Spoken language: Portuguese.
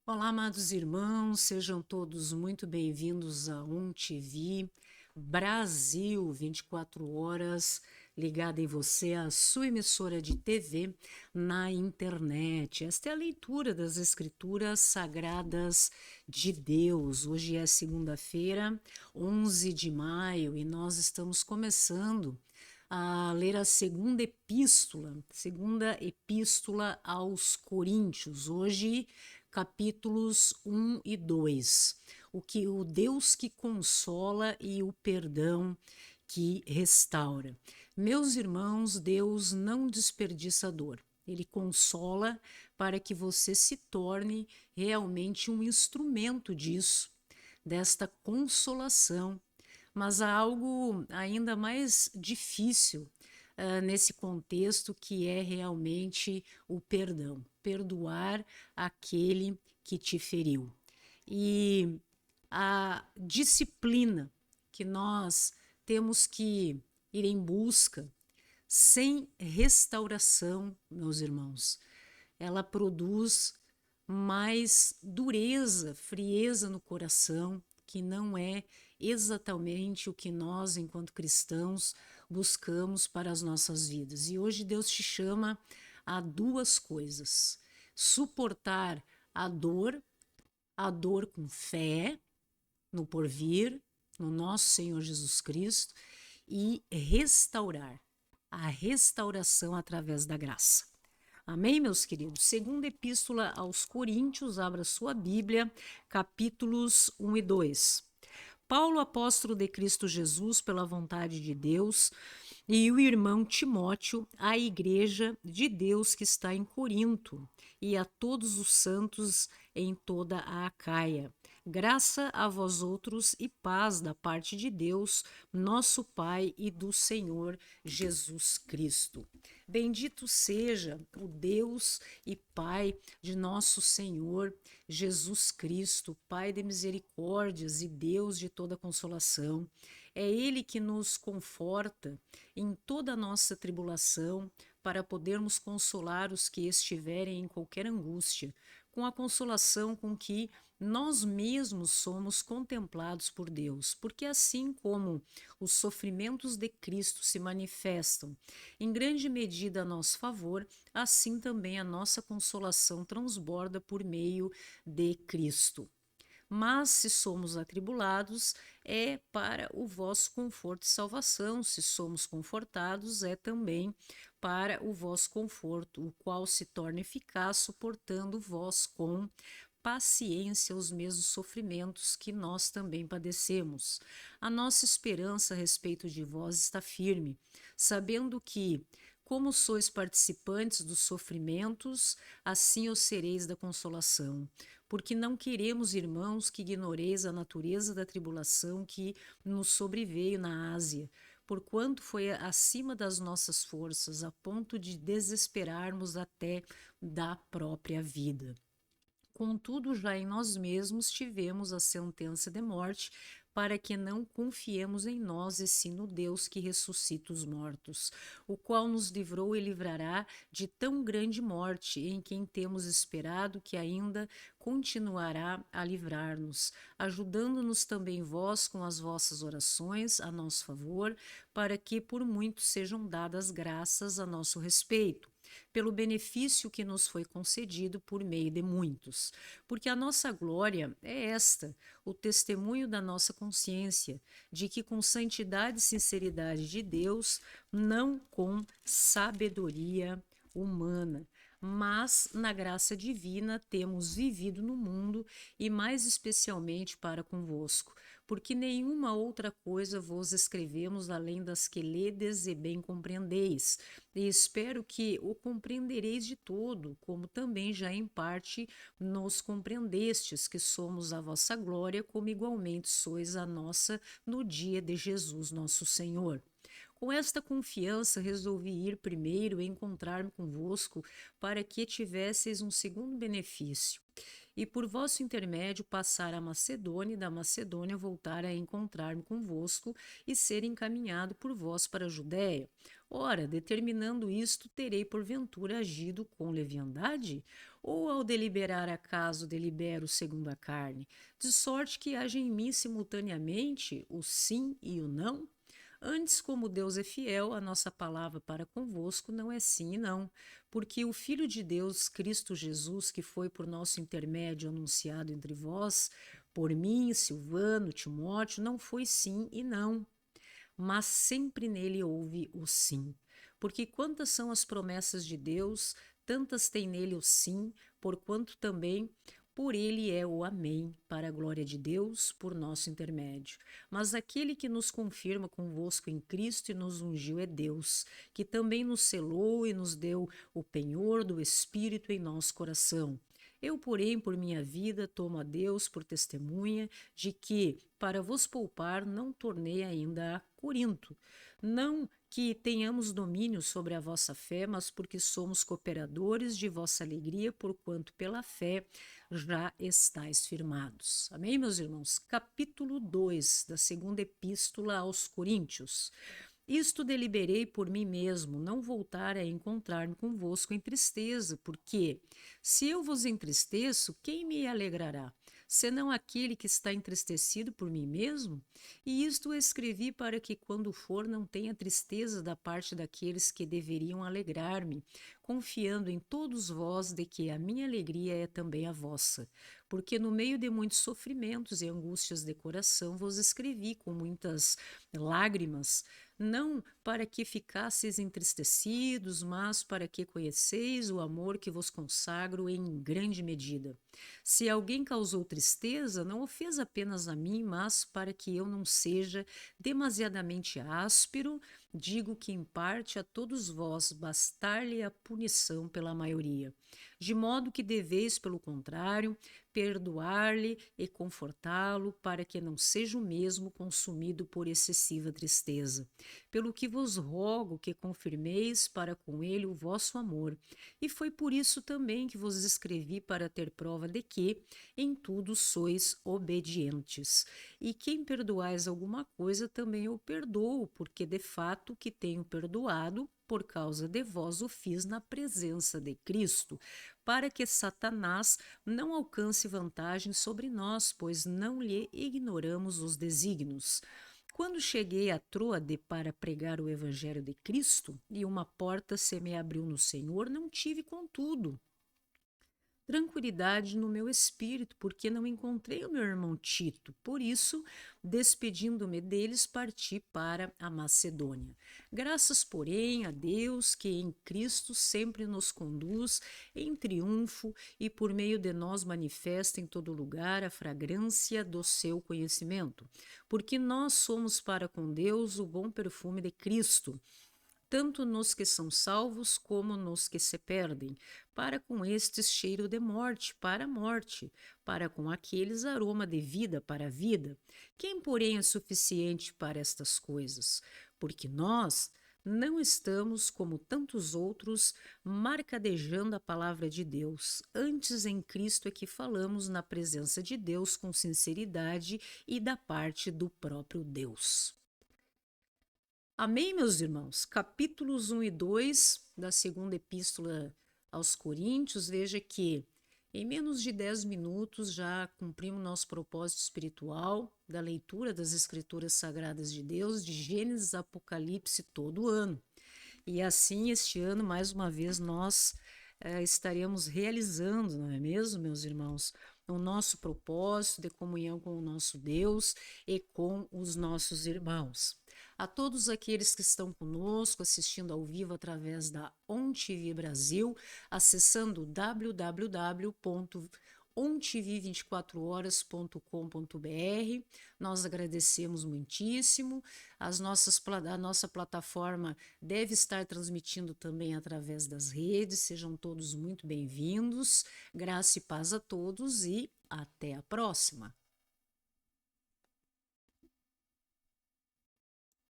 Olá, amados irmãos, sejam todos muito bem-vindos a TV Brasil 24 horas, ligada em você, a sua emissora de TV na internet. Esta é a leitura das Escrituras Sagradas de Deus. Hoje é segunda-feira, 11 de maio, e nós estamos começando a ler a segunda epístola aos Coríntios. Hoje, capítulos 1 e 2. O Deus que consola e o perdão que restaura. Meus irmãos, Deus não desperdiça dor. Ele consola para que você se torne realmente um instrumento disso, desta consolação. Mas há algo ainda mais difícil nesse contexto, que é realmente o perdão. Perdoar aquele que te feriu. E a disciplina que nós temos que ir em busca, sem restauração, meus irmãos, ela produz mais dureza, frieza no coração, que não é exatamente o que nós, enquanto cristãos, buscamos para as nossas vidas. E hoje Deus te chama a duas coisas: suportar a dor com fé no porvir, no nosso Senhor Jesus Cristo, e restaurar, a restauração através da graça. Amém, meus queridos? Segunda Epístola aos Coríntios, abra sua Bíblia, capítulos 1 e 2. Paulo, apóstolo de Cristo Jesus, pela vontade de Deus, e o irmão Timóteo, à igreja de Deus que está em Corinto, e a todos os santos em toda a Acaia. Graça a vós outros e paz da parte de Deus, nosso Pai, e do Senhor Jesus Cristo. Bendito seja o Deus e Pai de nosso Senhor Jesus Cristo, Pai de misericórdias e Deus de toda consolação. É Ele que nos conforta em toda a nossa tribulação, para podermos consolar os que estiverem em qualquer angústia, com a consolação com que nós mesmos somos contemplados por Deus, porque assim como os sofrimentos de Cristo se manifestam em grande medida a nosso favor, assim também a nossa consolação transborda por meio de Cristo. Mas se somos atribulados, é para o vosso conforto e salvação; se somos confortados, é também para o vosso conforto, o qual se torna eficaz, suportando vós com paciência os mesmos sofrimentos que nós também padecemos. A nossa esperança a respeito de vós está firme, sabendo que, como sois participantes dos sofrimentos, assim o sereis da consolação. Porque não queremos, irmãos, que ignoreis a natureza da tribulação que nos sobreveio na Ásia, porquanto foi acima das nossas forças, a ponto de desesperarmos até da própria vida. Contudo, já em nós mesmos tivemos a sentença de morte, para que não confiemos em nós, e sim no Deus que ressuscita os mortos, o qual nos livrou e livrará de tão grande morte, em quem temos esperado que ainda continuará a livrar-nos, ajudando-nos também vós com as vossas orações a nosso favor, para que por muito sejam dadas graças a nosso respeito, pelo benefício que nos foi concedido por meio de muitos. Porque a nossa glória é esta, o testemunho da nossa consciência, de que com santidade e sinceridade de Deus, não com sabedoria humana, mas na graça divina temos vivido no mundo, e mais especialmente para convosco, porque nenhuma outra coisa vos escrevemos além das que ledes e bem compreendeis, e espero que o compreendereis de todo, como também já em parte nos compreendestes, que somos a vossa glória, como igualmente sois a nossa no dia de Jesus nosso Senhor. Com esta confiança, resolvi ir primeiro e encontrar-me convosco, para que tivesseis um segundo benefício, e por vosso intermédio passar a Macedônia, e da Macedônia voltar a encontrar-me convosco e ser encaminhado por vós para a Judéia. Ora, determinando isto, terei porventura agido com leviandade? Ou ao deliberar acaso delibero segundo a carne, de sorte que haja em mim simultaneamente o sim e o não? Antes, como Deus é fiel, a nossa palavra para convosco não é sim e não, porque o Filho de Deus, Cristo Jesus, que foi por nosso intermédio anunciado entre vós, por mim, Silvano, Timóteo, não foi sim e não, mas sempre nele houve o sim. Porque quantas são as promessas de Deus, tantas tem nele o sim, porquanto também por ele é o amém, para a glória de Deus, por nosso intermédio. Mas aquele que nos confirma convosco em Cristo e nos ungiu é Deus, que também nos selou e nos deu o penhor do Espírito em nosso coração. Eu, porém, por minha vida, tomo a Deus por testemunha de que, para vos poupar, não tornei ainda a Corinto. Não que tenhamos domínio sobre a vossa fé, mas porque somos cooperadores de vossa alegria, porquanto pela fé já estáis firmados. Amém, meus irmãos? Capítulo 2 da segunda epístola aos Coríntios. Isto deliberei por mim mesmo, não voltar a encontrar-me convosco em tristeza, porque, se eu vos entristeço, quem me alegrará? Senão aquele que está entristecido por mim mesmo? E isto escrevi para que, quando for, não tenha tristeza da parte daqueles que deveriam alegrar-me, confiando em todos vós de que a minha alegria é também a vossa. Porque no meio de muitos sofrimentos e angústias de coração vos escrevi com muitas lágrimas, não para que ficasseis entristecidos, mas para que conheceis o amor que vos consagro em grande medida. Se alguém causou tristeza, não o fez apenas a mim, mas para que eu não seja demasiadamente áspero, digo que em parte a todos vós bastar-lhe a punição pela maioria. De modo que deveis, pelo contrário, perdoar-lhe e confortá-lo, para que não seja o mesmo consumido por excessiva tristeza. Pelo que vos rogo que confirmeis para com ele o vosso amor. E foi por isso também que vos escrevi, para ter prova de que em tudo sois obedientes. E quem perdoais alguma coisa, também eu perdoo, porque de fato que tenho perdoado, por causa de vós o fiz na presença de Cristo, para que Satanás não alcance vantagem sobre nós, pois não lhe ignoramos os desígnios. Quando cheguei a Troade para pregar o Evangelho de Cristo, e uma porta se me abriu no Senhor, não tive, contudo, tranquilidade no meu espírito, porque não encontrei o meu irmão Tito. Por isso, despedindo-me deles, parti para a Macedônia. Graças, porém, a Deus, que em Cristo sempre nos conduz em triunfo e por meio de nós manifesta em todo lugar a fragrância do seu conhecimento. Porque nós somos para com Deus o bom perfume de Cristo, tanto nos que são salvos como nos que se perdem. Para com estes cheiro de morte para a morte, para com aqueles aroma de vida para a vida. Quem, porém, é suficiente para estas coisas? Porque nós não estamos, como tantos outros, marcadejando a palavra de Deus. Antes, em Cristo é que falamos na presença de Deus com sinceridade e da parte do próprio Deus. Amém, meus irmãos? Capítulos 1 e 2 da segunda epístola aos Coríntios. Veja que em menos de 10 minutos já cumprimos nosso propósito espiritual da leitura das Escrituras Sagradas de Deus, de Gênesis a Apocalipse, todo ano. E assim, este ano, mais uma vez, nós estaremos realizando, não é mesmo, meus irmãos, o nosso propósito de comunhão com o nosso Deus e com os nossos irmãos. A todos aqueles que estão conosco, assistindo ao vivo através da ONTV Brasil, acessando www.ontv24horas.com.br. Nós agradecemos muitíssimo. A nossa plataforma deve estar transmitindo também através das redes. Sejam todos muito bem-vindos. Graça e paz a todos e até a próxima.